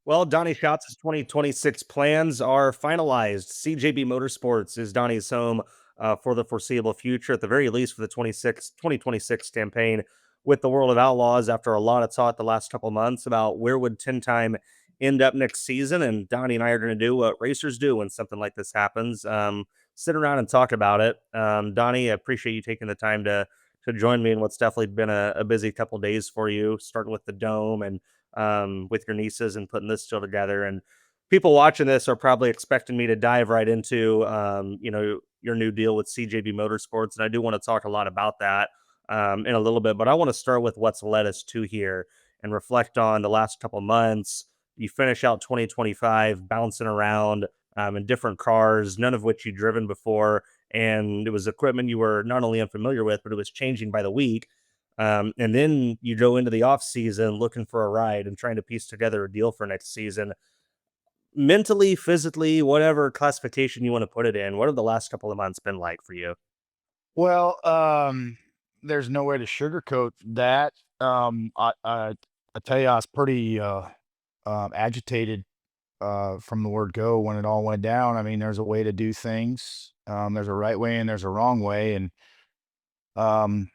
Well, Donny Schatz's 2026 plans are finalized. CJB Motorsports is Donny's home for the foreseeable future, at the very least for the 2026 campaign with the World of Outlaws. After a lot of talk the last couple months about where would 10 time end up next season, and Donny and I are going to do what racers do when something like this happens: sit around and talk about it. Donny, I appreciate you taking the time to join me in what's definitely been a busy couple days for you, starting with the dome and with your nieces and putting this still together. And people watching this are probably expecting me to dive right into, your new deal with CJB Motorsports. And I do want to talk a lot about that in a little bit, but I want to start with what's led us to here and reflect on the last couple months. You finish out 2025 bouncing around in different cars, none of which you'd driven before. And it was equipment you were not only unfamiliar with, but it was changing by the week. And then you go into the off season looking for a ride and trying to piece together a deal for next season. Mentally, physically, whatever classification you want to put it in, what have the last couple of months been like for you? Well, there's no way to sugarcoat that. I tell you, I was pretty agitated from the word go when it all went down. I mean, there's a way to do things. There's a right way and there's a wrong way, and um,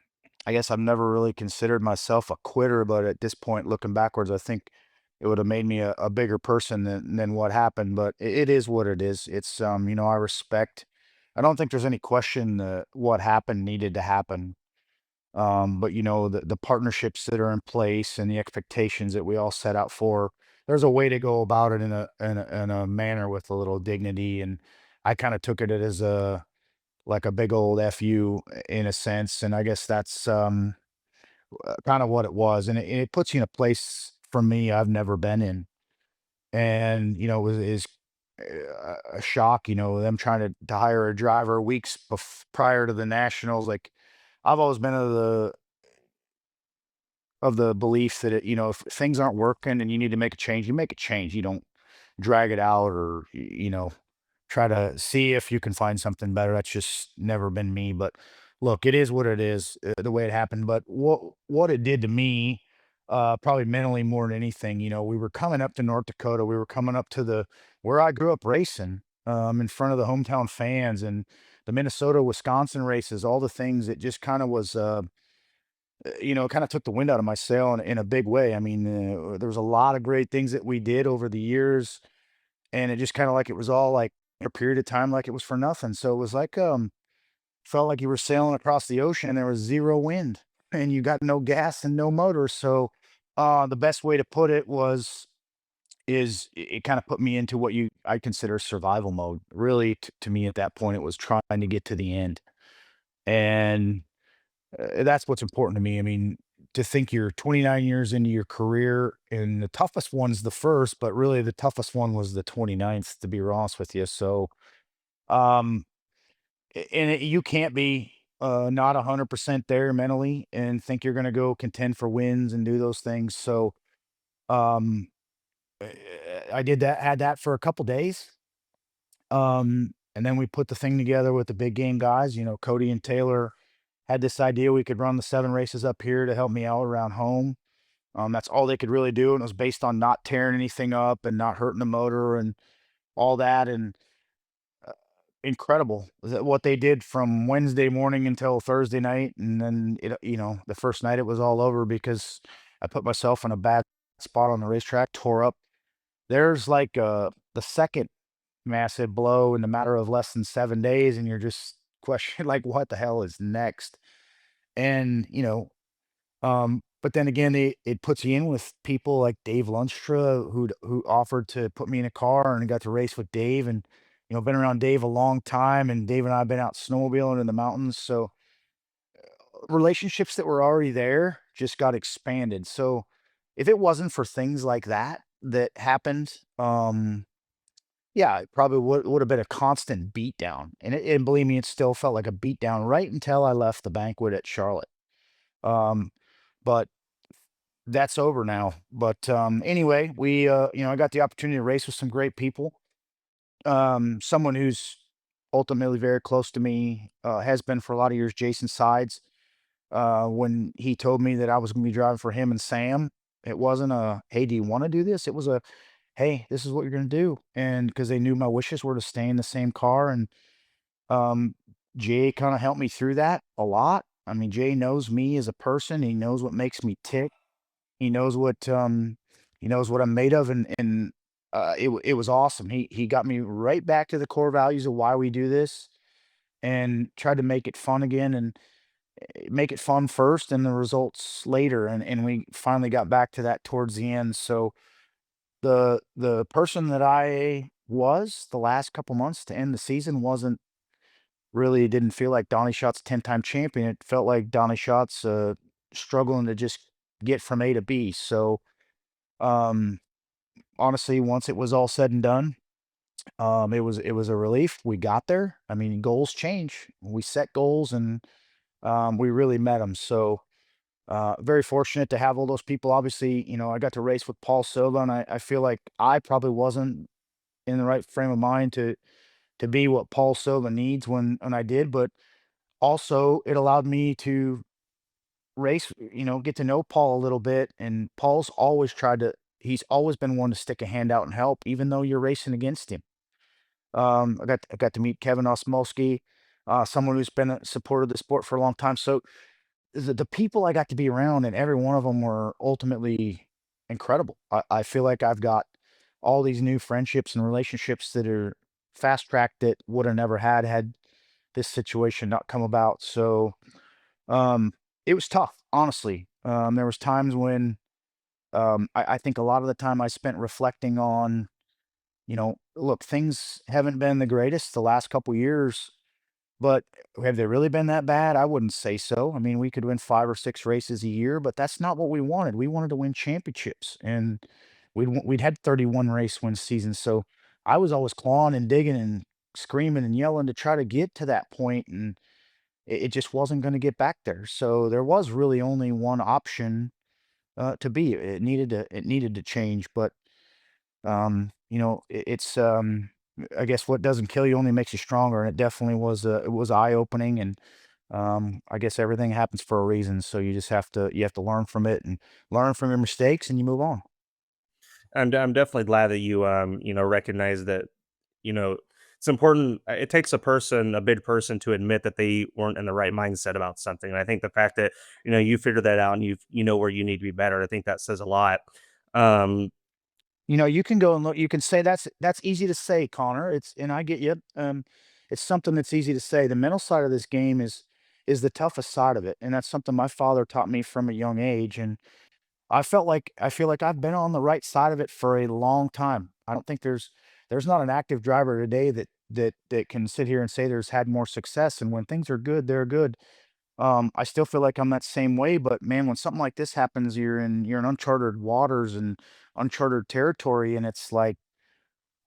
I guess I've never really considered myself a quitter, but at this point, looking backwards, I think it would have made me a bigger person than what happened. But it is what it is. It's I respect. I don't think there's any question that what happened needed to happen. But the partnerships that are in place and the expectations that we all set out for, there's a way to go about it in a manner with a little dignity. And I kind of took it as a like a big old fu in a sense, and I guess that's kind of what it was. And it puts you in a place for me I've never been in, and it was is a shock. Them trying to hire a driver weeks prior to the nationals. Like I've always been of the belief that if things aren't working and you need to make a change, you make a change. You don't drag it out or try to see if you can find something better. That's just never been me. But look, it is what it is, the way it happened. But what it did to me, probably mentally more than anything, we were coming up to North Dakota. We were coming up to the where I grew up racing, in front of the hometown fans and the Minnesota, Wisconsin races, all the things that just kind of was, kind of took the wind out of my sail in a big way. I mean, there was a lot of great things that we did over the years, and it just kind of like it was all like a period of time like it was for nothing. So it was like felt like you were sailing across the ocean and there was zero wind and you got no gas and no motor. So the best way to put it was is it kind of put me into what you I consider survival mode. Really to me at that point it was trying to get to the end. And that's what's important to me. I mean, to think you're 29 years into your career and the toughest one's the first, but really the toughest one was the 29th, to be honest with you. So, um, you can't be not 100% there mentally and think you're going to go contend for wins and do those things. So, um, uh, I did that, had that for a couple days. And then we put the thing together with the big game guys, Cody and Taylor had this idea we could run the 7 races up here to help me out around home. That's all they could really do, and it was based on not tearing anything up and not hurting the motor and all that. And incredible what they did from Wednesday morning until Thursday night, and then the first night it was all over because I put myself in a bad spot on the racetrack, tore up. There's like the second massive blow in the matter of less than 7 days, and you're just questioning like, what the hell is next? And but then again, it puts you in with people like Dave Lunstra, who offered to put me in a car and got to race with Dave, and been around Dave a long time, and Dave and I have been out snowmobiling in the mountains, so relationships that were already there just got expanded. So if it wasn't for things like that that happened, yeah, it probably would have been a constant beatdown, and believe me, it still felt like a beatdown right until I left the banquet at Charlotte. Um, but that's over now. But anyway, I got the opportunity to race with some great people. Someone who's ultimately very close to me, has been for a lot of years, Jason Sides. When he told me that I was going to be driving for him and Sam, it wasn't a, hey, do you want to do this? It was a, "Hey, this is what you're gonna do," and because they knew my wishes were to stay in the same car, and um, Jay kind of helped me through that a lot. I mean, Jay knows me as a person. He knows what makes me tick. He knows what I'm made of, and it was awesome. He got me right back to the core values of why we do this, and tried to make it fun again, and make it fun first, and the results later. And we finally got back to that towards the end. So the person that I was the last couple months to end the season wasn't really didn't feel like Donny Schatz 10-time champion. It felt like Donny Schatz struggling to just get from A to B. So um honestly, once it was all said and done, it was a relief. We got there. I mean, goals change. We set goals, and we really met them. So very fortunate to have all those people. Obviously, I got to race with Paul Silva, and I feel like I probably wasn't in the right frame of mind to be what Paul Silva needs when I did, but also it allowed me to race, get to know Paul a little bit. And he's always been one to stick a hand out and help, even though you're racing against him. I got to meet Kevin Osmowski, someone who's been a supporter of the sport for a long time. So the people I got to be around, and every one of them were ultimately incredible. I feel like I've got all these new friendships and relationships that are fast tracked that would have never had this situation not come about. So um, it was tough, honestly. There was times when I think a lot of the time I spent reflecting on, look, things haven't been the greatest the last couple years, but have they really been that bad? I wouldn't say so. I mean, we could win 5 or 6 races a year, but that's not what we wanted. We wanted to win championships, and we'd had 31 race win seasons. So I was always clawing and digging and screaming and yelling to try to get to that point, and it just wasn't going to get back there. So there was really only one option to be. It needed to change, but I guess what doesn't kill you only makes you stronger, and it definitely it was eye opening. And I guess everything happens for a reason, so you have to learn from it and learn from your mistakes, and you move on. I'm definitely glad that you recognize that, you know, it's important. It takes a big person to admit that they weren't in the right mindset about something. And I think the fact that, you figured that out and you know where you need to be better, I think that says a lot. Um, You can go and look. You can say that's easy to say, Connor. And I get you. It's something that's easy to say. The mental side of this game is the toughest side of it, and that's something my father taught me from a young age. And I feel like I've been on the right side of it for a long time. I don't think there's not an active driver today that can sit here and say there's had more success. And when things are good, they're good. I still feel like I'm that same way, but man, when something like this happens, you're in uncharted waters and uncharted territory, and it's like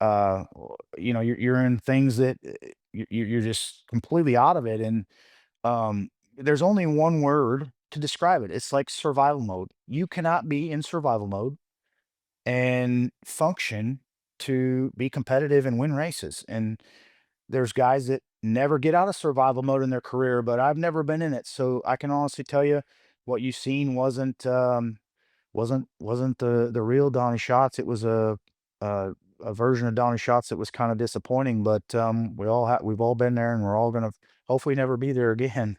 you're in things that you're just completely out of it. And there's only one word to describe it. It's like survival mode. You cannot be in survival mode and function to be competitive and win races. And there's guys that never get out of survival mode in their career, but I've never been in it. So I can honestly tell you what you've seen wasn't the real Donny Schatz. It was a version of Donny Schatz that was kind of disappointing, but we've all been there, and we're all gonna hopefully never be there again.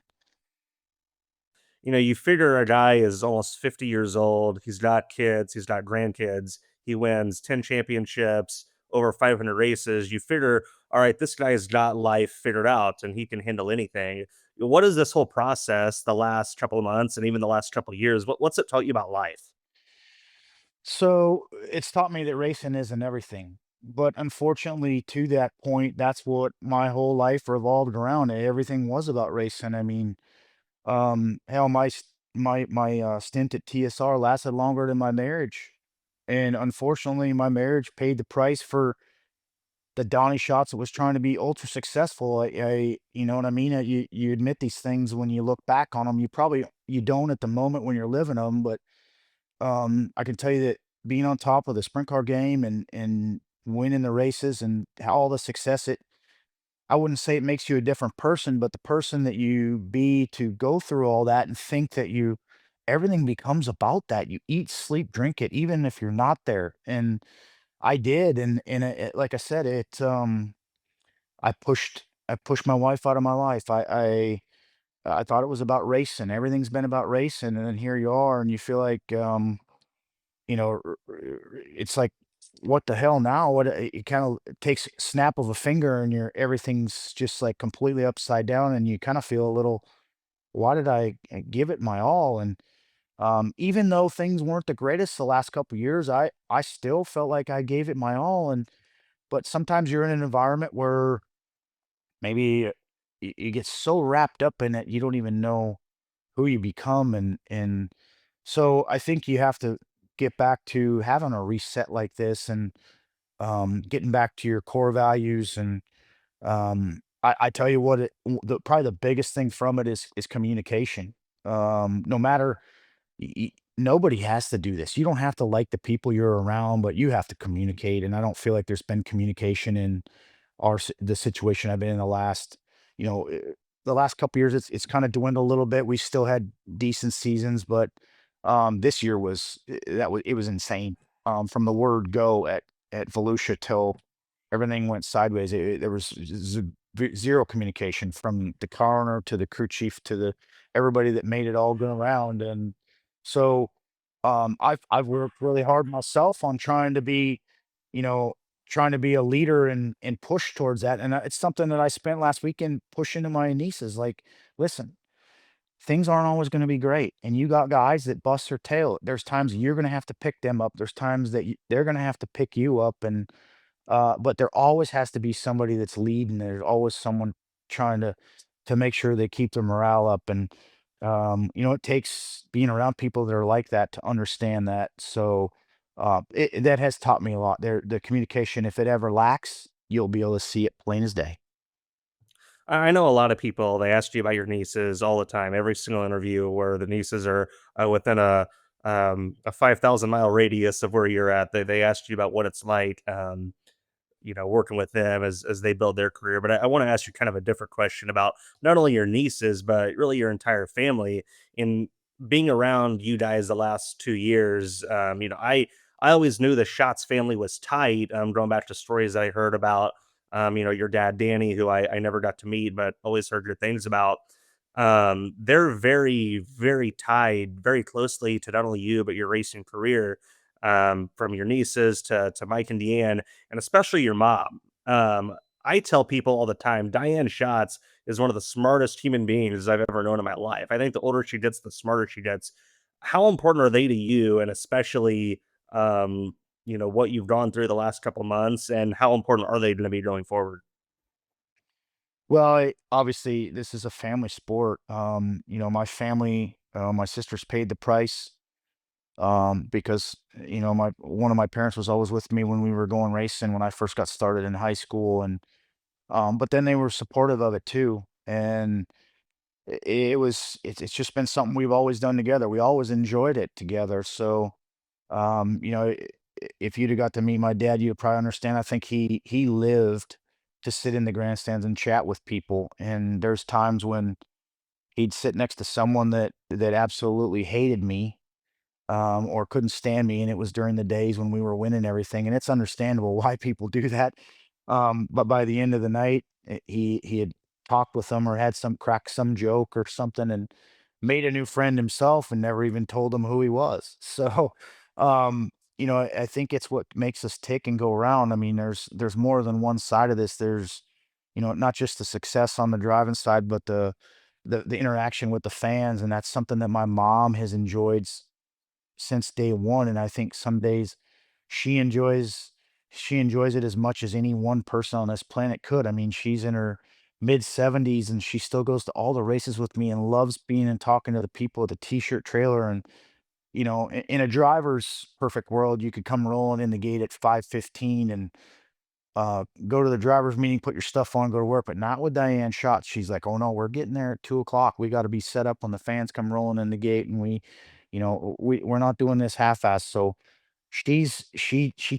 you figure a guy is almost 50 years old. He's got kids, he's got grandkids. He wins 10 championships, over 500 races. You figure, all right, this guy's got life figured out and he can handle anything. What is this whole process the last couple of months and even the last couple of years? What's it taught you about life? So it's taught me that racing isn't everything. But unfortunately, to that point, that's what my whole life revolved around. Everything was about racing. I mean, hell, my stint at TSR lasted longer than my marriage, and unfortunately, my marriage paid the price for the Donny Schatz that was trying to be ultra successful. You know what I mean? You admit these things when you look back on them. You don't at the moment when you're living them, but I can tell you that being on top of the sprint car game and winning the races and all the success I wouldn't say it makes you a different person, but the person that you be to go through all that and think that everything becomes about that. You eat, sleep, drink it, even if you're not there. And I did, and like I said, I pushed my wife out of my life. I thought it was about racing. Everything's been about racing, and then here you are, and you feel like, it's like, what the hell now? What it kind of takes snap of a finger, and everything's just like completely upside down, and you kind of feel a little, why did I give it my all? And even though things weren't the greatest the last couple years, I still felt like I gave it my all. And but sometimes you're in an environment where maybe you get so wrapped up in it, you don't even know who you become. And so I think you have to get back to having a reset like this, and getting back to your core values. And I tell you what, probably the biggest thing from it is communication. No matter, nobody has to do this. You don't have to like the people you're around, but you have to communicate. And I don't feel like there's been communication in the situation I've been in you know, eh, the last couple years. It's kind of dwindled a little bit. We still had decent seasons, but this year it was insane. From the word go at Volusia till everything went sideways. There was zero communication from the coroner to the crew chief to the everybody that made it all go around. And so I've worked really hard myself on you know, trying to be a leader and push towards that. And it's something that I spent last weekend pushing to my nieces. Like, listen, things aren't always going to be great, and you got guys that bust their tail. There's times you're going to have to pick them up. There's times that they're going to have to pick you up. And but there always has to be somebody that's leading. There's always someone trying to make sure they keep their morale up. And it takes being around people that are like that to understand that. So that has taught me a lot. The communication, if it ever lacks, you'll be able to see it plain as day. I know a lot of people, they ask you about your nieces all the time, every single interview where the nieces are within a 5,000-mile radius of where you're at. They asked you about what it's like, working with them as they build their career. But I want to ask you kind of a different question about not only your nieces, but really your entire family. In being around you guys the last 2 years, I always knew the Schatz family was tight. Going back to stories that I heard about, your dad Danny, who I never got to meet, but always heard good things about. They're very, very tied very closely to not only you but your racing career, from your nieces to Mike and Deanne, and especially your mom. I tell people all the time, Diane Schatz is one of the smartest human beings I've ever known in my life. I think the older she gets, the smarter she gets. How important are they to you, and especially, what you've gone through the last couple months, and how important are they going to be going forward? Well, obviously, this is a family sport. My family, my sisters paid the price, because my one of my parents was always with me when we were going racing when I first got started in high school. And but then they were supportive of it too. And it's just been something we've always done together. We always enjoyed it together. So um, you know, i- if you'd have got to meet my dad, you'd probably understand. I think he lived to sit in the grandstands and chat with people. And there's times when he'd sit next to someone that absolutely hated me, or couldn't stand me, and it was during the days when we were winning everything. And it's understandable why people do that. But by the end of the night, he had talked with them or had some crack some joke or something, and made a new friend himself, and never even told him who he was. So, I think it's what makes us tick and go around. I mean, there's more than one side of this. There's, not just the success on the driving side, but the interaction with the fans. And that's something that my mom has enjoyed since day one. And I think some days she enjoys she enjoys it as much as any one person on this planet could. I mean, she's in her mid 70s, and she still goes to all the races with me and loves being and talking to the people at the t-shirt trailer. And in a driver's perfect world, you could come rolling in the gate at 5:15 and go to the driver's meeting, put your stuff on, go to work. But not with Diane Schatz. She's like, oh no, we're getting there at 2 o'clock. We got to be set up when the fans come rolling in the gate. And we're not doing this half-ass. So she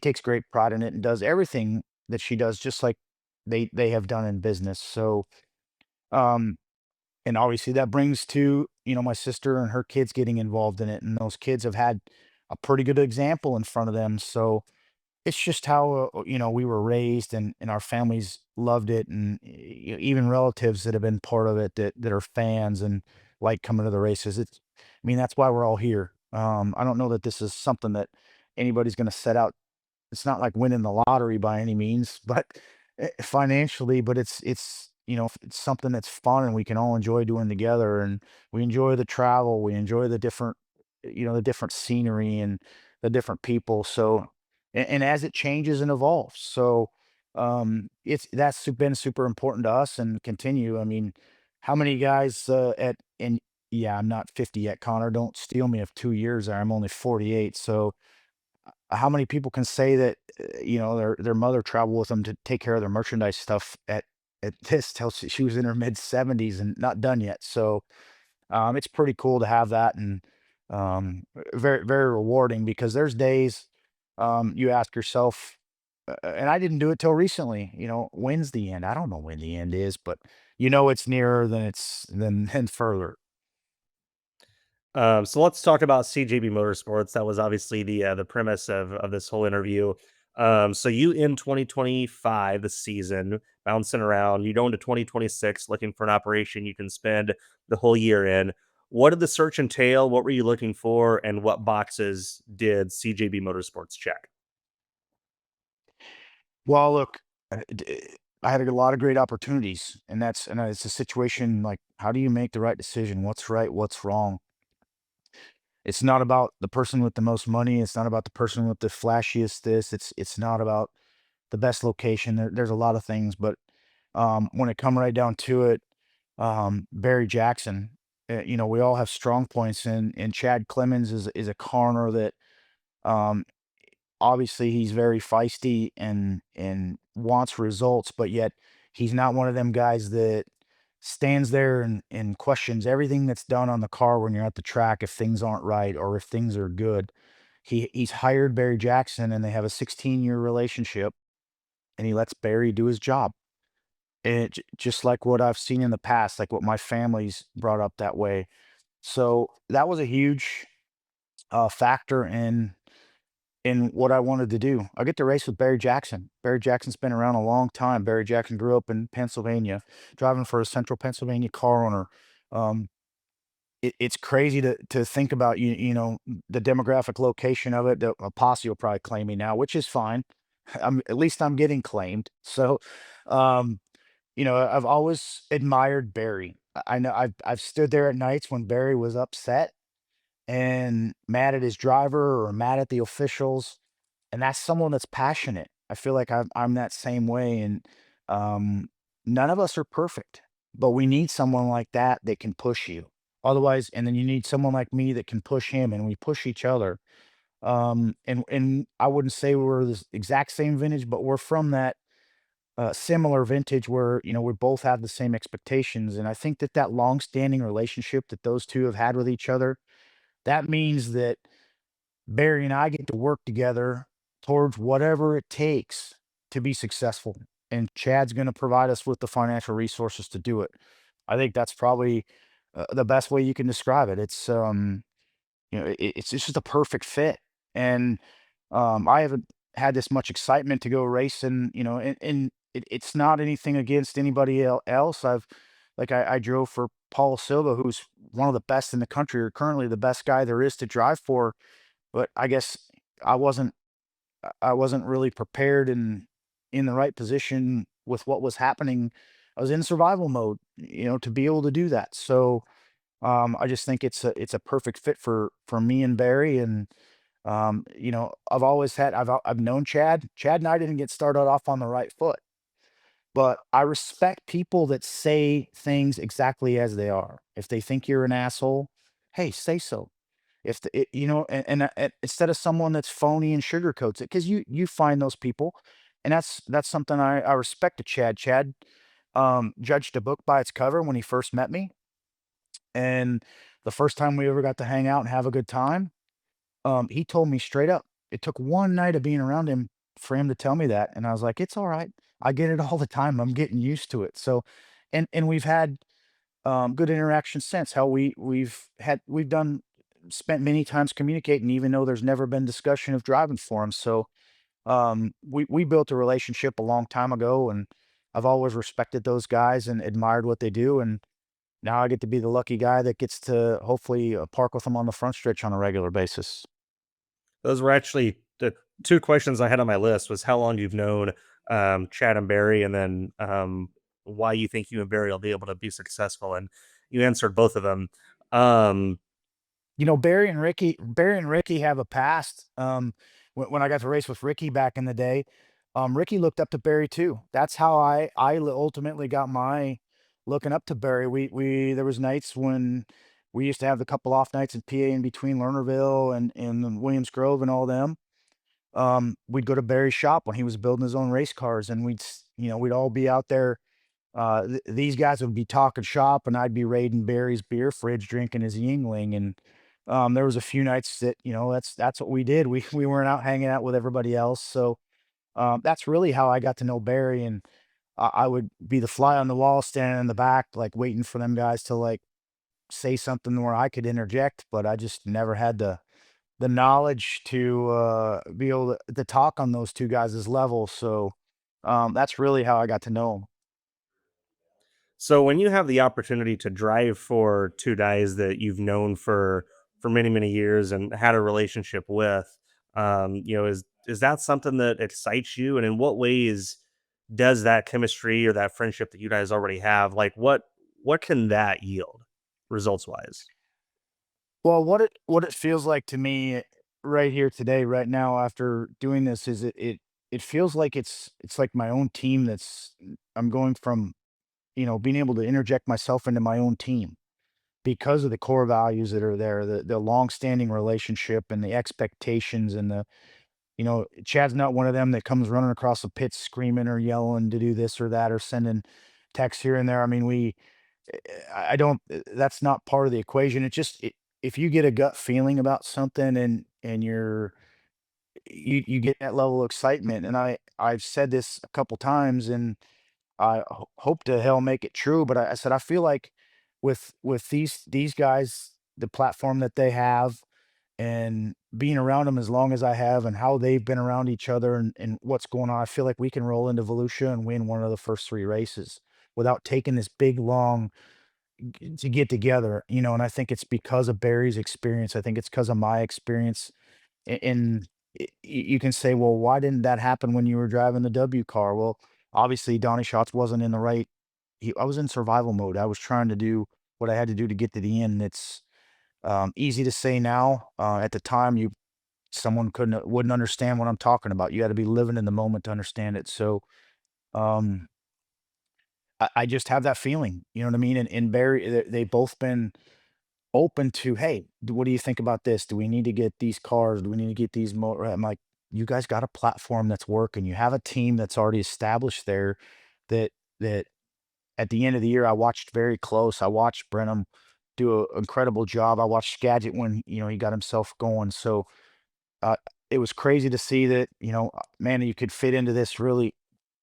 takes great pride in it and does everything that she does, just like they have done in business. So, um, and obviously that brings to, my sister and her kids getting involved in it. And those kids have had a pretty good example in front of them. So, it's just how, we were raised, and our families loved it, and even relatives that have been part of it that are fans and like coming to the races. I mean, that's why we're all here. I don't know that this is something that anybody's going to set out. It's not like winning the lottery by any means, but financially, but it's something that's fun and we can all enjoy doing together. And we enjoy the travel, we enjoy the different scenery and the different people. So, and as it changes and evolves, so been super important to us and continue. I mean, how many guys at and yeah, I'm not 50 yet, Connor. Don't steal me of 2 years there. I'm only 48. So how many people can say that, their mother traveled with them to take care of their merchandise stuff at this till she was in her mid 70s and not done yet. So, it's pretty cool to have that, and very, very rewarding because there's days, you ask yourself, and I didn't do it till recently, when's the end? I don't know when the end is, but it's nearer than than further. So let's talk about CJB Motorsports. That was obviously the premise of this whole interview. So you in 2025, the season bouncing around, you go into 2026 looking for an operation you can spend the whole year in. What did the search entail? What were you looking for, and what boxes did CJB Motorsports check? Well, look, I had a lot of great opportunities, and it's a situation like, how do you make the right decision? What's right? What's wrong? It's not about the person with the most money. It's not about the person with the flashiest this. It's not about the best location. There's a lot of things, but when it come right down to it, Barry Jackson, we all have strong points, and Chad Clemens is a corner that um, obviously he's very feisty and wants results, but yet he's not one of them guys that stands there and questions everything that's done on the car when you're at the track if things aren't right or if things are good. He's hired Barry Jackson and they have a 16-year relationship, and he lets Barry do his job. And just like what I've seen in the past, like what my family's brought up that way. So that was a huge factor in what I wanted to do. I get to race with Barry Jackson. Barry Jackson's been around a long time. Barry Jackson grew up in Pennsylvania, driving for a Central Pennsylvania car owner. Um, it's crazy to think about the demographic location of it. The Posse will probably claim me now, which is fine. At least I'm getting claimed. So, um, I've always admired Barry. I know I've stood there at nights when Barry was upset and mad at his driver or mad at the officials, and that's someone that's passionate. I feel like I'm that same way, and um, none of us are perfect, but we need someone like that that can push you. Otherwise, and then you need someone like me that can push him, and we push each other. And I wouldn't say we're the exact same vintage, but we're from that similar vintage where we both have the same expectations, and I think that long-standing relationship that those two have had with each other, that means that Barry and I get to work together towards whatever it takes to be successful. And Chad's going to provide us with the financial resources to do it. I think that's probably the best way you can describe it. It's just a perfect fit. And I haven't had this much excitement to go racing, and it's not anything against anybody else. I drove for Paul Silva, who's one of the best in the country, or currently the best guy there is to drive for, but I guess I wasn't I wasn't really prepared and in the right position with what was happening. I was in survival mode, to be able to do that. So I just think it's a perfect fit for me and Barry. And I've known Chad. Chad and I didn't get started off on the right foot, but I respect people that say things exactly as they are. If they think you're an asshole, hey, say so. If the it, and instead of someone that's phony and sugarcoats it, because you find those people, and that's something I respect to Chad. Chad judged a book by its cover when he first met me, and the first time we ever got to hang out and have a good time, he told me straight up. It took one night of being around him for him to tell me that, and I was like, "It's all right. I get it all the time. I'm getting used to it." So, and we've had good interaction since. How we've done spent many times communicating, even though there's never been discussion of driving for him. So We built a relationship a long time ago, and I've always respected those guys and admired what they do. And now I get to be the lucky guy that gets to hopefully park with them on the front stretch on a regular basis. Those were actually the two questions I had on my list was how long you've known, Chad and Barry, and then, why you think you and Barry will be able to be successful, and you answered both of them. Um, You know, Barry and Ricky have a past. When I got to race with Ricky back in the day, Ricky looked up to Barry too. That's how ultimately got my looking up to Barry. We there was nights when we used to have the couple off nights in PA in between Lernerville and Williams Grove and all them. We'd go to Barry's shop when he was building his own race cars, and we'd all be out there. These guys would be talking shop, and I'd be raiding Barry's beer fridge, drinking his Yingling. And there was a few nights that that's what we did. We weren't out hanging out with everybody else. So that's really how I got to know Barry. And I would be the fly on the wall, standing in the back, like waiting for them guys to like say something where I could interject, but I just never had the knowledge to be able to talk on those two guys' level. So that's really how I got to know 'em. so when you have the opportunity to drive for 2 guys that you've known for many, many years and had a relationship with, is that something that excites you? And in what ways does that chemistry or that friendship that you guys already have, like, what can that yield results-wise? Well, what it feels like to me right here today, right now, after doing this, is it feels like it's like my own team. I'm going from being able to interject myself into my own team because of the core values that are there, the long-standing relationship and the expectations and Chad's not one of them that comes running across the pits screaming or yelling to do this or that or sending texts here and there. I mean, I don't. That's not part of the equation. If you get a gut feeling about something and you get that level of excitement. And I've said this a couple times, and hope to hell make it true. But I said I feel like with these guys, the platform that they have, and being around them as long as I have, and how they've been around each other and what's going on, I feel like we can roll into Volusia and win one of the first three races without taking this big long to get together. And I think it's because of Barry's experience. I think it's because of my experience. And you can say, well, why didn't that happen when you were driving the W car? Well, obviously Donny Schatz wasn't in the right. I was in survival mode. I was trying to do what I had to do to get to the end. It's easy to say now. At the time, someone wouldn't understand what I'm talking about. You had to be living in the moment to understand it. So um, I just have that feeling. You know what I mean? And Barry, they've both been open to, hey, what do you think about this? Do we need to get these cars? Do we need to get these more? I'm like, you guys got a platform that's working. You have a team that's already established there. That at the end of the year, I watched very close. I watched Brenham do an incredible job. I watched Skagit when he got himself going. So uh, it was crazy to see that man, you could fit into this really.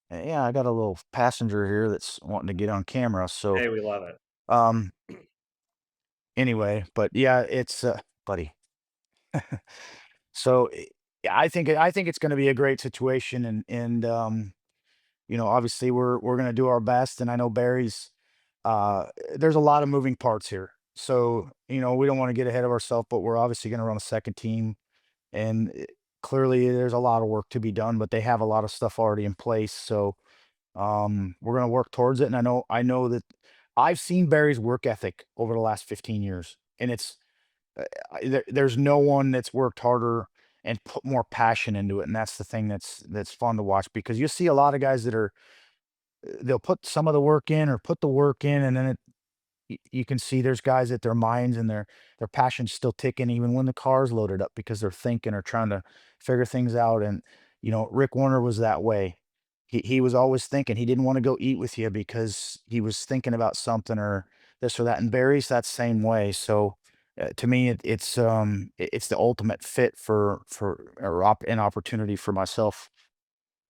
Yeah, I got a little passenger here that's wanting to get on camera. So Hey, we love it. um, anyway, but yeah, it's buddy. So yeah, I think it's going to be a great situation, and obviously we're going to do our best. And I know Barry's uh there's a lot of moving parts here. So, we don't want to get ahead of ourselves, but we're obviously going to run a second team, and clearly there's a lot of work to be done, but they have a lot of stuff already in place. So, we're going to work towards it. And I know that I've seen Barry's work ethic over the last 15 years, and there's no one that's worked harder and put more passion into it. And that's the thing that's fun to watch, because you see a lot of guys that they'll put some of the work in or put the work in, and then you can see there's guys that their minds and their passion's still ticking even when the car's loaded up, because they're thinking or trying to figure things out. And Rick Warner was that way. He was always thinking. He didn't want to go eat with you because he was thinking about something or this or that. And Barry's that same way. So to me, it's the ultimate fit for an opportunity for myself.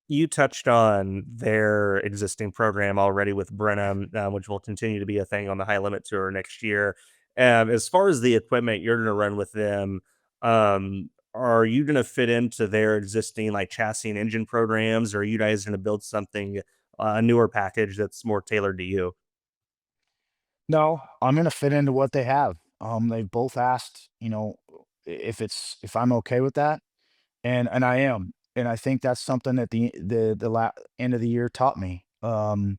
You touched on their existing program already with Brenham, which will continue to be a thing on the High Limit Tour next year. As far as the equipment you're going to run with them, are you going to fit into their existing like chassis and engine programs, or are you guys going to build something a newer package that's more tailored to you? No, I'm gonna fit into what they have. They've both asked, if I'm okay with that, and I am, and I think that's something that the end of the year taught me. There's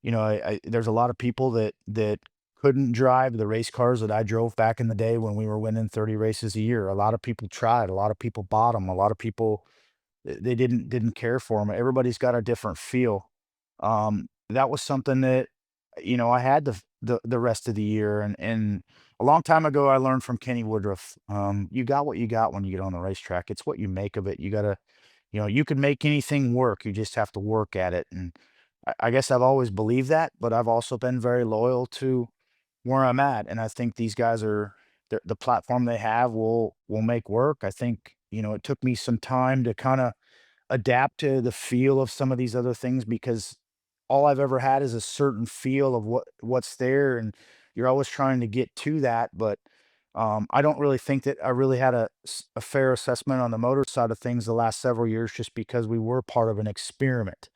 a lot of people that couldn't drive the race cars that I drove back in the day when we were winning 30 races a year. A lot of people tried. A lot of people bought them. A lot of people they didn't care for them. Everybody's got a different feel. That was something that, I had the rest of the year, and a long time ago, I learned from Kenny Woodruff. You got what you got when you get on the racetrack. It's what you make of it. You can make anything work. You just have to work at it. And I guess I've always believed that, but I've also been very loyal to where I'm at. And I think these guys are the platform they have will make work. I think, it took me some time to kind of adapt to the feel of some of these other things because all I've ever had is a certain feel of what's there, and you're always trying to get to that. But I don't really think that I really had a fair assessment on the motor side of things the last several years, just because we were part of an experiment,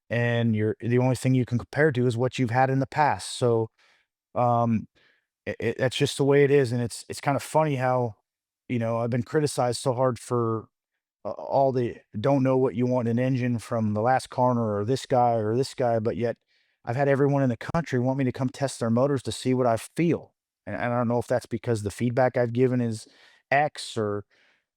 and the only thing you can compare to is what you've had in the past. So um, that's just the way it is, and it's kind of funny how I've been criticized so hard for all the don't know what you want in an engine from the last corner or this guy, but yet I've had everyone in the country want me to come test their motors to see what I feel. And I don't know if that's because the feedback I've given is X, or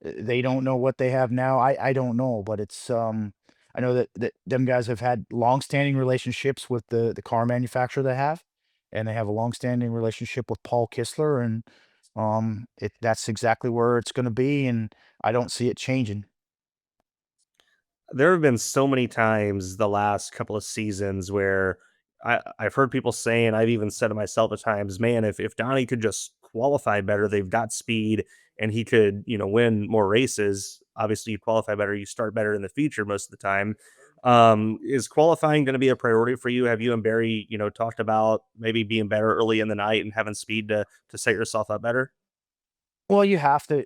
they don't know what they have now. I don't know, but I know that them guys have had long-standing relationships with the car manufacturer they have, and they have a long-standing relationship with Paul Kistler, and that's exactly where it's going to be, and I don't see it changing. There have been so many times the last couple of seasons where I've heard people saying, I've even said to myself at times, man, if Donnie could just qualify better, they've got speed and he could, win more races. Obviously, you qualify better, you start better in the future most of the time. Is qualifying going to be a priority for you? Have you and Barry, talked about maybe being better early in the night and having speed to set yourself up better? Well, you have to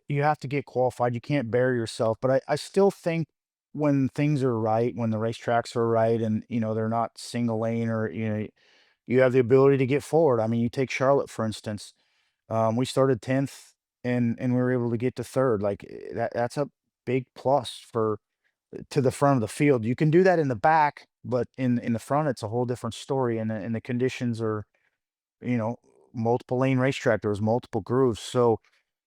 get qualified. You can't bury yourself. But I still think when things are right, when the racetracks are right, and they're not single lane, or you have the ability to get forward. I mean, you take Charlotte for instance. We started 10th, and we were able to get to third. Like that's a big plus for to the front of the field. You can do that in the back, but in the front, it's a whole different story. And the conditions are, you know, multiple lane racetrack. There was multiple grooves. So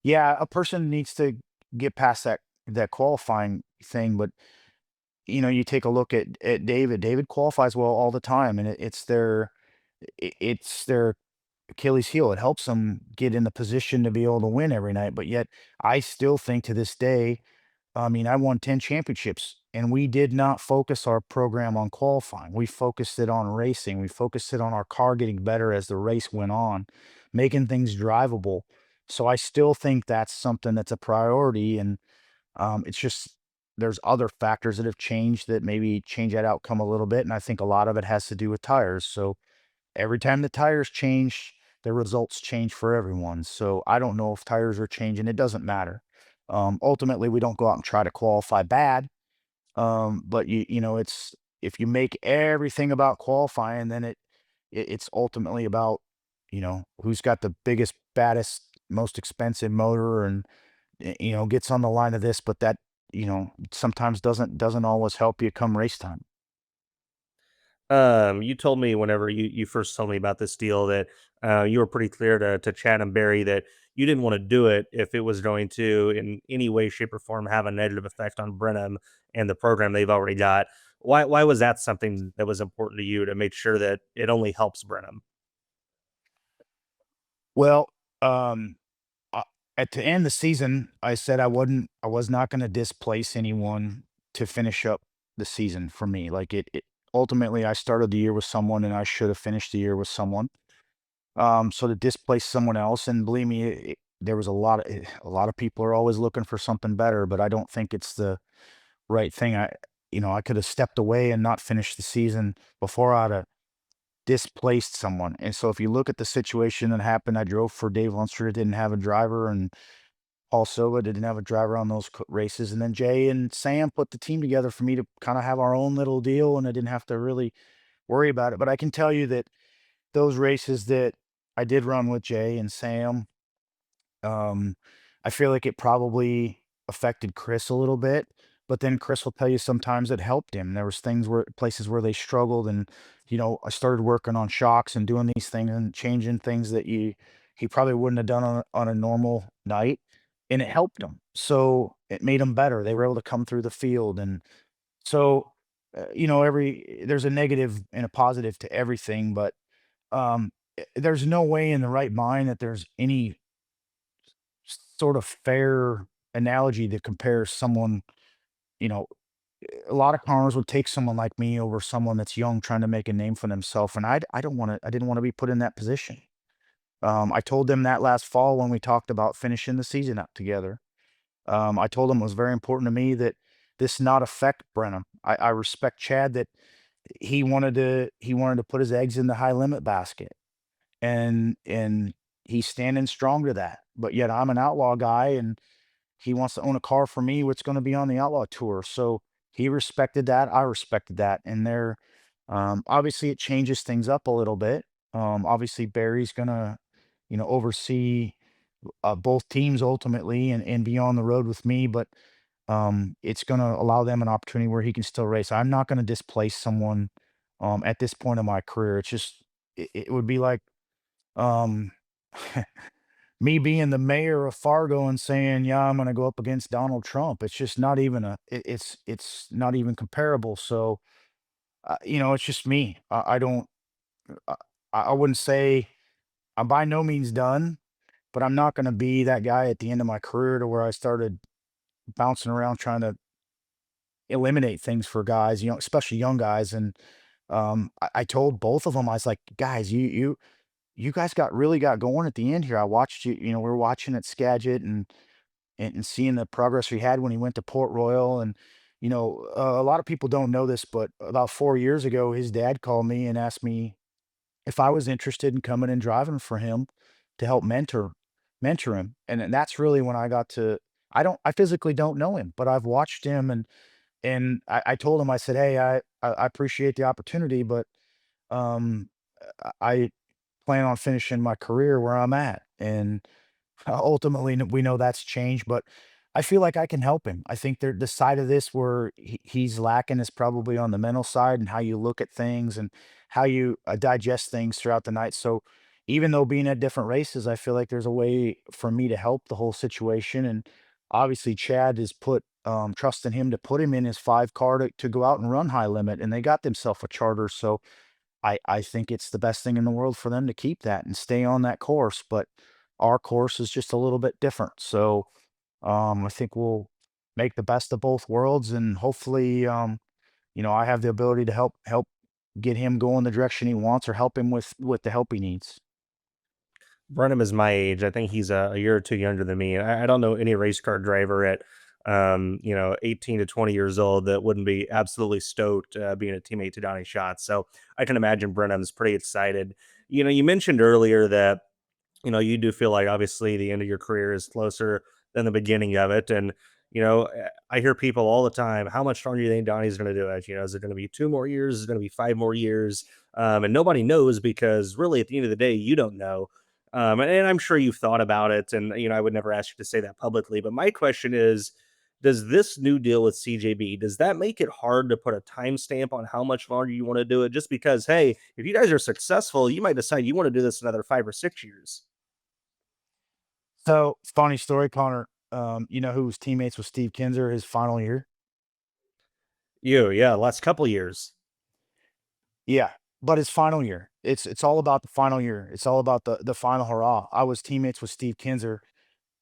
yeah, a person needs to get past that qualifying thing. But you take a look at David. David qualifies well all the time, and it's their Achilles heel. It helps them get in the position to be able to win every night. But yet, I still think to this day, I mean, I won 10 championships, and we did not focus our program on qualifying. We focused it on racing. We focused it on our car getting better as the race went on, making things drivable. So I still think that's something that's a priority. And it's just there's other factors that have changed that maybe change that outcome a little bit. And I think a lot of it has to do with tires. So every time the tires change, the results change for everyone. So I don't know if tires are changing. It doesn't matter. Ultimately, we don't go out and try to qualify bad. But it's if you make everything about qualifying, then it's ultimately about who's got the biggest, baddest, most expensive motor, and gets on the line of this. But that sometimes doesn't always help you come race time. You told me whenever you first told me about this deal that you were pretty clear to Chad and Barry that you didn't want to do it if it was going to, in any way, shape, or form, have a negative effect on Brenham and the program they've already got. Why was that something that was important to you to make sure that it only helps Brenham? Well, um, uh, at the end of the season, I said I was not going to displace anyone to finish up the season for me. Like ultimately, I started the year with someone, and I should have finished the year with someone. So to displace someone else, and believe me, there was a lot of people are always looking for something better, but I don't think it's the right thing. I could have stepped away and not finished the season before I'd have displaced someone. And so if you look at the situation that happened, I drove for Dave Lunster, didn't have a driver, and Paul Silva didn't have a driver on those races, and then Jay and Sam put the team together for me to kind of have our own little deal, and I didn't have to really worry about it. But I can tell you that those races that I did run with Jay and Sam, um, I feel like it probably affected Chris a little bit, but then Chris will tell you sometimes it helped him. There was things where places where they struggled, and I started working on shocks and doing these things and changing things that he probably wouldn't have done on a normal night, and it helped them. So it made them better. They were able to come through the field, and so every there's a negative and a positive to everything, but there's no way in the right mind that there's any sort of fair analogy that compares someone, you know, a lot of cars would take someone like me over someone that's young trying to make a name for themselves. And I don't want to, I didn't want to be put in that position. I told them that last fall when we talked about finishing the season up together. I told him it was very important to me that this not affect Brenham. I respect Chad that he wanted to put his eggs in the high limit basket, and he's standing strong to that. But yet I'm an outlaw guy, and he wants to own a car for me, what's going to be on the outlaw tour. So he respected that. I respected that. And obviously it changes things up a little bit. Obviously Barry's going to, oversee both teams ultimately and be on the road with me, but it's going to allow them an opportunity where he can still race. I'm not going to displace someone at this point in my career. It's just, it would be like, um, me being the mayor of Fargo and saying, "Yeah, I'm gonna go up against Donald Trump." It's just not even it's not even comparable. So, it's just me. I don't uh, I wouldn't say I'm by no means done, but I'm not gonna be that guy at the end of my career to where I started bouncing around trying to eliminate things for guys, especially young guys. And I told both of them, I was like, "Guys, you guys really got going at the end here. I watched you. We were watching at Skagit and seeing the progress we had when he went to Port Royal. And a lot of people don't know this, but about 4 years ago, his dad called me and asked me if I was interested in coming and driving for him to help mentor him. And then that's really when I got to. I physically don't know him, but I've watched him, and I told him, I said, "Hey, I appreciate the opportunity, but um, I plan on finishing my career where I'm at." And ultimately, we know that's changed, but I feel like I can help him. I think the side of this where he's lacking is probably on the mental side and how you look at things and how you digest things throughout the night. So even though being at different races, I feel like there's a way for me to help the whole situation. And obviously, Chad has put trust in him to put him in his 5 car to go out and run high limit, and they got themselves a charter. So I think it's the best thing in the world for them to keep that and stay on that course, but our course is just a little bit different. So, I think we'll make the best of both worlds, and hopefully, I have the ability to help get him going the direction he wants or help him with the help he needs. Brenham is my age. I think he's a year or two younger than me. I don't know any race car driver at 18 to 20 years old that wouldn't be absolutely stoked being a teammate to Donny Schatz. So I can imagine Brenham's pretty excited. You mentioned earlier that you do feel like obviously the end of your career is closer than the beginning of it. And, I hear people all the time, how much longer do you think Donnie's going to do it? Is it going to be 2 more years? Is it going to be 5 more years? And nobody knows because really at the end of the day, you don't know. And I'm sure you've thought about it. And, I would never ask you to say that publicly. But my question is, does this new deal with CJB, does that make it hard to put a timestamp on how much longer you want to do it? Just because, hey, if you guys are successful, you might decide you want to do this another 5 or 6 years. So, funny story, Connor. You know who was teammates with Steve Kinzer his final year? Yeah, last couple years. Yeah, but his final year. It's all about the final year. It's all about the final hurrah. I was teammates with Steve Kinzer.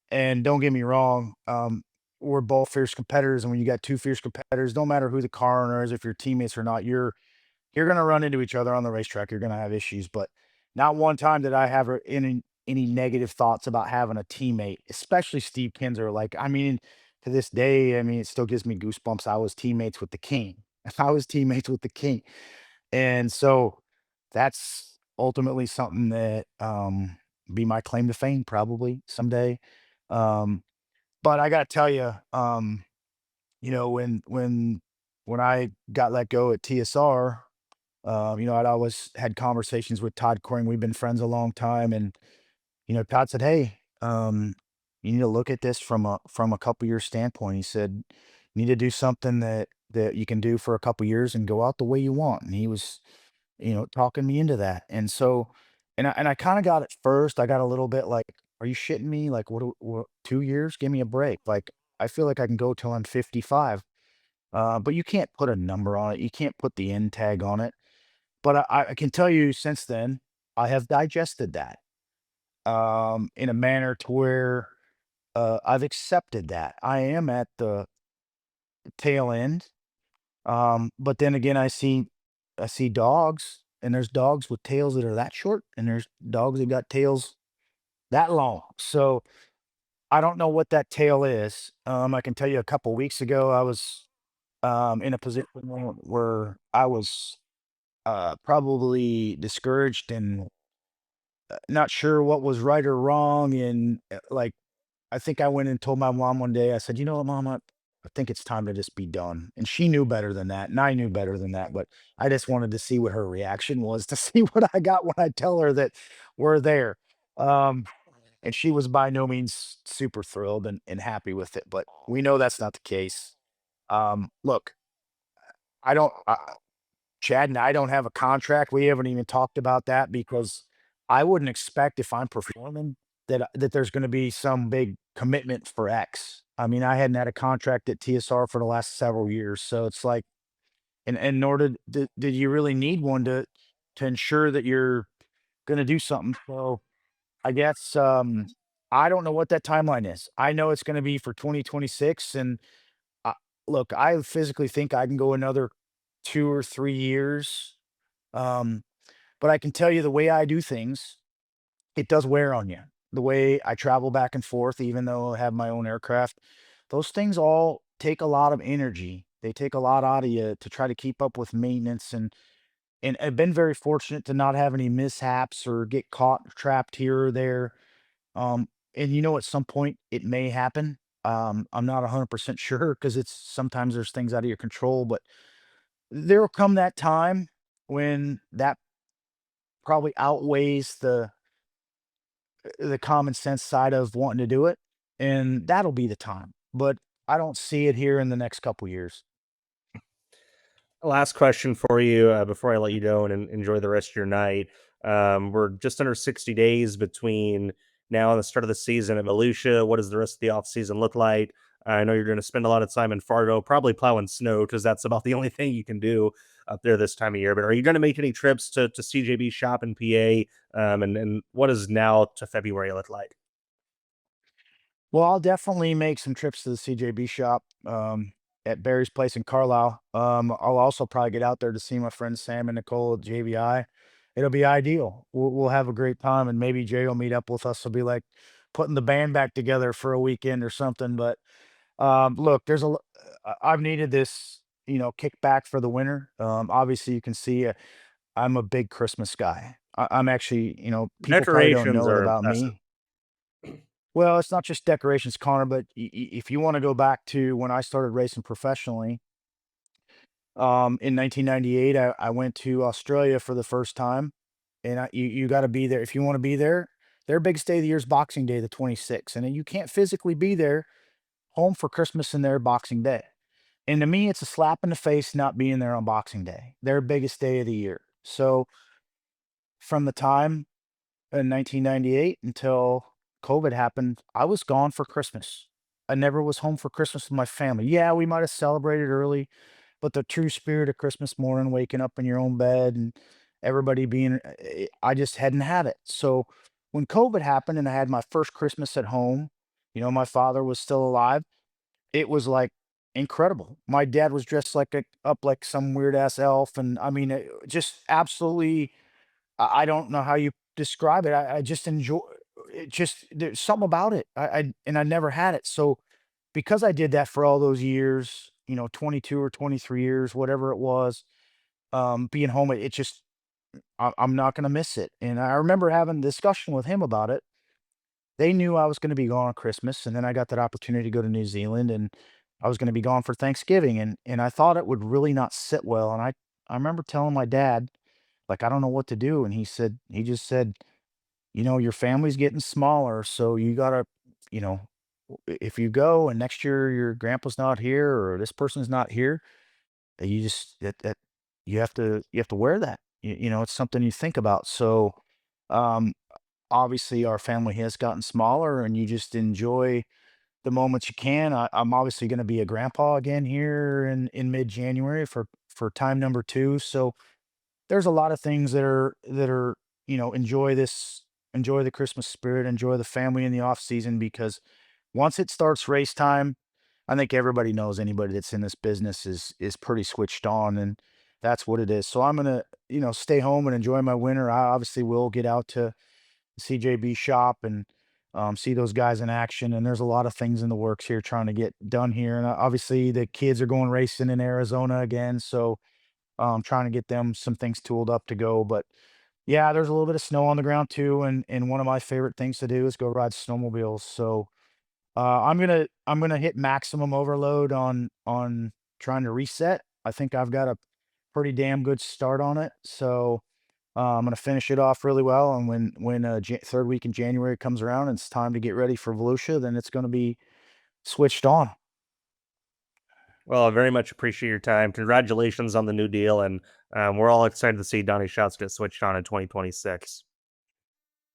And don't get me wrong, we're both fierce competitors, and when you got 2 fierce competitors, don't matter who the car owner is, if you're teammates or not, you're gonna run into each other on the racetrack, you're gonna have issues, but not one time did I have any negative thoughts about having a teammate, especially Steve Kinzer. Like, I mean, to this day, I mean, it still gives me goosebumps. I was teammates with the king. I was teammates with the king. And so that's ultimately something that be my claim to fame probably someday. Um But I gotta tell you, when I got let go at TSR, I'd always had conversations with Todd Coring. We've been friends a long time, and Todd said, "Hey, you need to look at this from a couple years standpoint." He said, "You need to do something that you can do for a couple years and go out the way you want." And he was, talking me into that. And so, and I kind of got it first. I got a little bit like, "Are you shitting me? Like, what 2 years? Give me a break." Like, I feel like I can go till I'm 55. But you can't put a number on it. You can't put the end tag on it. But I can tell you since then, I have digested that in a manner to where I've accepted that. I am at the tail end. But then again, I see dogs, and there's dogs with tails that are that short, and there's dogs that got tails that long. So I don't know what that tail is. I can tell you a couple weeks ago, I was in a position where I was probably discouraged and not sure what was right or wrong. And like, I think I went and told my mom one day, I said, "You know what, mom, I think it's time to just be done." And she knew better than that. And I knew better than that. But I just wanted to see what her reaction was to see what I got when I tell her that we're there. Um, and she was by no means super thrilled and happy with it. But we know that's not the case. Look, I don't. Chad and I don't have a contract. We haven't even talked about that because I wouldn't expect if I'm performing that there's going to be some big commitment for X. I mean, I hadn't had a contract at TSR for the last several years, so it's like, and nor did you really need one to ensure that you're going to do something. So I guess I don't know what that timeline is. I know it's going to be for 2026, and uh, look, I physically think I can go another 2 or 3 years. Um, but I can tell you the way I do things, it does wear on you. The way I travel back and forth, even though I have my own aircraft, those things all take a lot of energy. They take a lot out of you to try to keep up with maintenance and I've been very fortunate to not have any mishaps or get caught trapped here or there. And at some point it may happen. I'm not 100% sure because it's sometimes there's things out of your control, but there will come that time when that probably outweighs the common sense side of wanting to do it, and that'll be the time. But I don't see it here in the next couple years. Last question for you before I let you go and enjoy the rest of your night. We're just under 60 days between now and the start of the season at Volusia. What does the rest of the offseason look like? I know you're going to spend a lot of time in Fargo, probably plowing snow because that's about the only thing you can do up there this time of year. But are you going to make any trips to CJB shop in PA? And what does now to February look like? Well, I'll definitely make some trips to the CJB shop at Barry's place in Carlisle. I'll also probably get out there to see my friends Sam and Nicole at JVI. It'll be ideal. We'll have a great time, and maybe Jay will meet up with us. It'll be like putting the band back together for a weekend or something. But look, I've needed this, kick back for the winter. Obviously, you can see I'm a big Christmas guy. I'm actually, people probably don't Decorations know it are about impressive. me. Well, it's not just decorations, Connor, but if you want to go back to when I started racing professionally, in 1998, I went to Australia for the first time, and you got to be there if you want to be there. Their biggest day of the year is Boxing Day, the 26th, and then you can't physically be there home for Christmas and their Boxing Day. And to me, it's a slap in the face not being there on Boxing Day, their biggest day of the year. So from the time in 1998 until COVID happened, I was gone for Christmas. I never was home for Christmas with my family. Yeah, we might have celebrated early, but the true spirit of Christmas morning, waking up in your own bed and everybody being, I just hadn't had it. So when COVID happened and I had my first Christmas at home, my father was still alive. It was like incredible. My dad was dressed up like some weird ass elf. And I mean, just absolutely I don't know how you describe it. I just enjoy it. Just there's something about it. I never had it. So because I did that for all those years, 22 or 23 years, whatever it was, being home, it just I'm not gonna miss it. And I remember having a discussion with him about it. they knew I was going to be gone on Christmas, and then I got that opportunity to go to New Zealand, and I was going to be gone for Thanksgiving, and I thought it would really not sit well, and I remember telling my dad, like, I don't know what to do, and he just said, you know, your family's getting smaller, so you gotta, you know, if you go and next year your grandpa's not here or this person's not here, you just that you have to wear that. You know, it's something you think about. So, um, obviously, our family has gotten smaller, and you just enjoy the moments you can. I'm obviously going to be a grandpa again here in mid January for time number two. So there's a lot of things that are you know enjoy the Christmas spirit, enjoy the family in the off season because once it starts race time, I think everybody knows anybody that's in this business is pretty switched on, and that's what it is. So I'm gonna, you know, stay home and enjoy my winter. I obviously will get out to the CJB shop and see those guys in action. And there's a lot of things in the works here trying to get done here. And obviously the kids are going racing in Arizona again, so trying to get them some things tooled up to go. But yeah, there's a little bit of snow on the ground too, and one of my favorite things to do is go ride snowmobiles. So I'm gonna hit maximum overload on trying to reset. I think I've got a pretty damn good start on it. So I'm gonna finish it off really well. And when third week in January comes around and it's time to get ready for Volusia, then it's gonna be switched on. Well, I very much appreciate your time. Congratulations on the new deal, and we're all excited to see Donny Schatz get switched on in 2026.